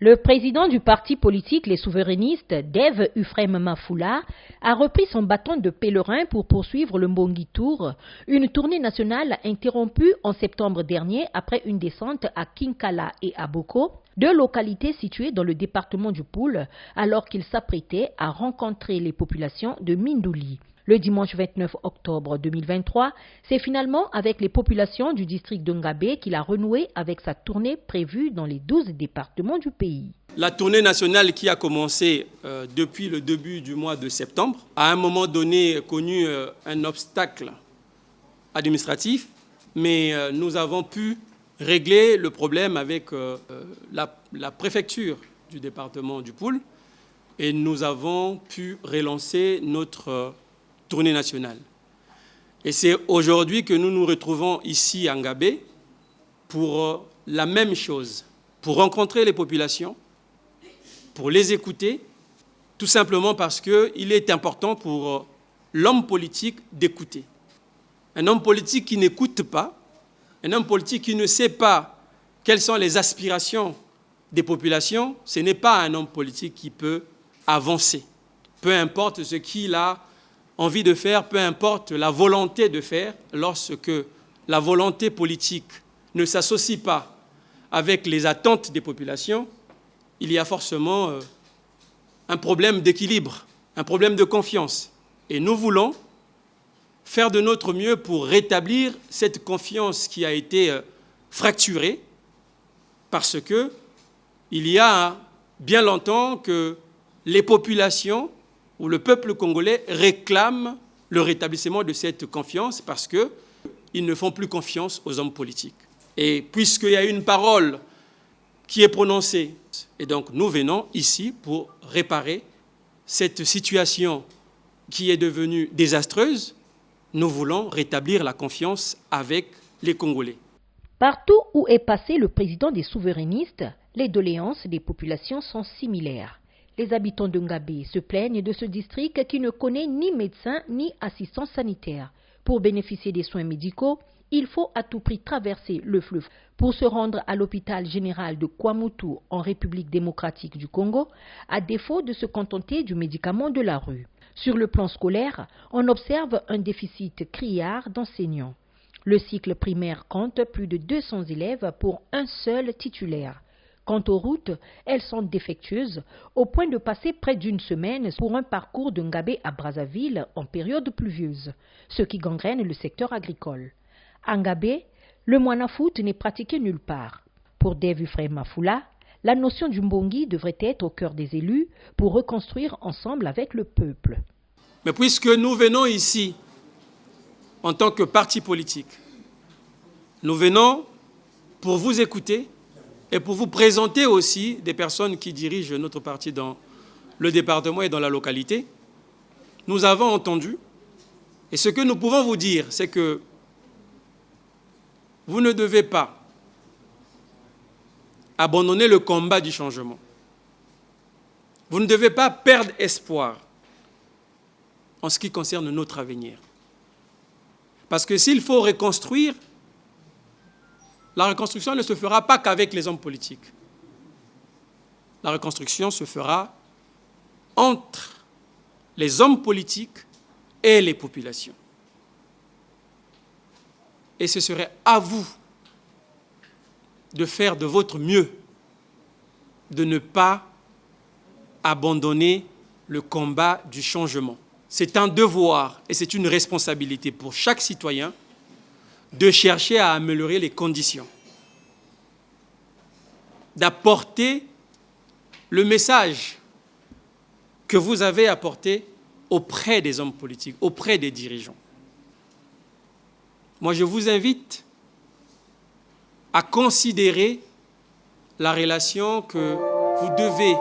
Le président du parti politique Les Souverainistes, Dev Ufrem Mafoula, a repris son bâton de pèlerin pour poursuivre le Mbongi Tour, une tournée nationale interrompue en septembre dernier après une descente à Kinkala et à Boko, deux localités situées dans le département du Poul, alors qu'il s'apprêtait à rencontrer les populations de Mindouli. Le dimanche 29 octobre 2023, c'est finalement avec les populations du district de Ngabé qu'il a renoué avec sa tournée prévue dans les 12 départements du pays. La tournée nationale qui a commencé depuis le début du mois de septembre a à un moment donné connu un obstacle administratif, mais nous avons pu régler le problème avec la préfecture du département du Poul et nous avons pu relancer notre tournée nationale. Et c'est aujourd'hui que nous nous retrouvons ici à Ngabé pour la même chose, pour rencontrer les populations, pour les écouter, tout simplement parce qu'il est important pour l'homme politique d'écouter. Un homme politique qui n'écoute pas, un homme politique qui ne sait pas quelles sont les aspirations des populations, ce n'est pas un homme politique qui peut avancer. Peu importe ce qu'il a envie de faire, peu importe la volonté de faire, lorsque la volonté politique ne s'associe pas avec les attentes des populations, il y a forcément un problème d'équilibre, un problème de confiance. Et nous voulons faire de notre mieux pour rétablir cette confiance qui a été fracturée parce que il y a bien longtemps que les populations où le peuple congolais réclame le rétablissement de cette confiance parce qu'ils ne font plus confiance aux hommes politiques. Et puisqu'il y a une parole qui est prononcée, et donc nous venons ici pour réparer cette situation qui est devenue désastreuse, nous voulons rétablir la confiance avec les Congolais. Partout où est passé le président des souverainistes, les doléances des populations sont similaires. Les habitants de Ngabé se plaignent de ce district qui ne connaît ni médecin ni assistance sanitaire. Pour bénéficier des soins médicaux, il faut à tout prix traverser le fleuve pour se rendre à l'hôpital général de Kwamutu en République démocratique du Congo, à défaut de se contenter du médicament de la rue. Sur le plan scolaire, on observe un déficit criard d'enseignants. Le cycle primaire compte plus de 200 élèves pour un seul titulaire. Quant aux routes, elles sont défectueuses au point de passer près d'une semaine pour un parcours de Ngabé à Brazzaville en période pluvieuse, ce qui gangrène le secteur agricole. À Ngabé, le Mwana Foot n'est pratiqué nulle part. Pour Dev Ufrem Mafoula, la notion du Mbongi devrait être au cœur des élus pour reconstruire ensemble avec le peuple. Mais puisque nous venons ici en tant que parti politique, nous venons pour vous écouter et pour vous présenter aussi des personnes qui dirigent notre parti dans le département et dans la localité. Nous avons entendu, et ce que nous pouvons vous dire, c'est que vous ne devez pas abandonner le combat du changement. Vous ne devez pas perdre espoir en ce qui concerne notre avenir. Parce que s'il faut reconstruire, la reconstruction ne se fera pas qu'avec les hommes politiques. La reconstruction se fera entre les hommes politiques et les populations. Et ce serait à vous de faire de votre mieux, de ne pas abandonner le combat du changement. C'est un devoir et c'est une responsabilité pour chaque citoyen de chercher à améliorer les conditions, d'apporter le message que vous avez apporté auprès des hommes politiques, auprès des dirigeants. Moi, je vous invite à considérer la relation que vous devez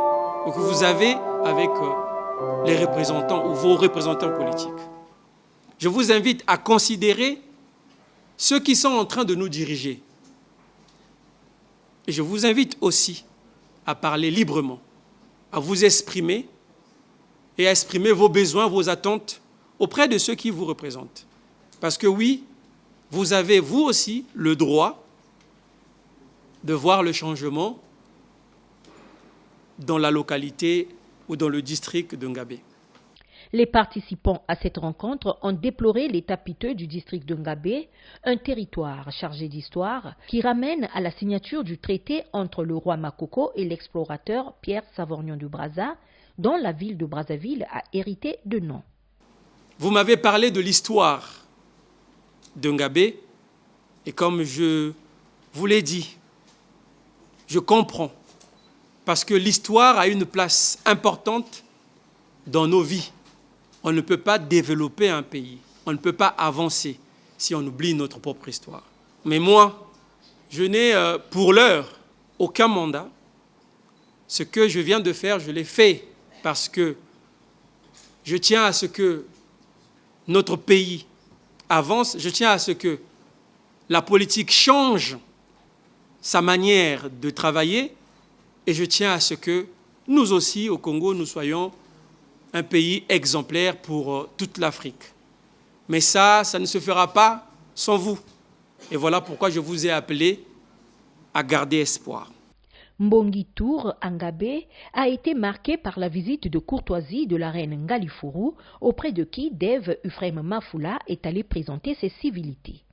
ou que vous avez avec les représentants ou vos représentants politiques. Je vous invite à considérer ceux qui sont en train de nous diriger. Et je vous invite aussi à parler librement, à vous exprimer et à exprimer vos besoins, vos attentes auprès de ceux qui vous représentent. Parce que oui, vous avez vous aussi le droit de voir le changement dans la localité ou dans le district de Ngabé. Les participants à cette rencontre ont déploré l'état piteux du district de Ngabé, un territoire chargé d'histoire qui ramène à la signature du traité entre le roi Makoko et l'explorateur Pierre Savorgnan de Brazza, dont la ville de Brazzaville a hérité de nom. Vous m'avez parlé de l'histoire de Ngabé et comme je vous l'ai dit, je comprends parce que l'histoire a une place importante dans nos vies. On ne peut pas développer un pays, on ne peut pas avancer si on oublie notre propre histoire. Mais moi, je n'ai pour l'heure aucun mandat. Ce que je viens de faire, je l'ai fait parce que je tiens à ce que notre pays avance, je tiens à ce que la politique change sa manière de travailler et je tiens à ce que nous aussi, au Congo, nous soyons un pays exemplaire pour toute l'Afrique. Mais ça ne se fera pas sans vous. Et voilà pourquoi je vous ai appelé à garder espoir. Mbongi Tour Ngabé a été marqué par la visite de courtoisie de la reine Ngalifuru, auprès de qui Dave Euphrem Mafula est allé présenter ses civilités.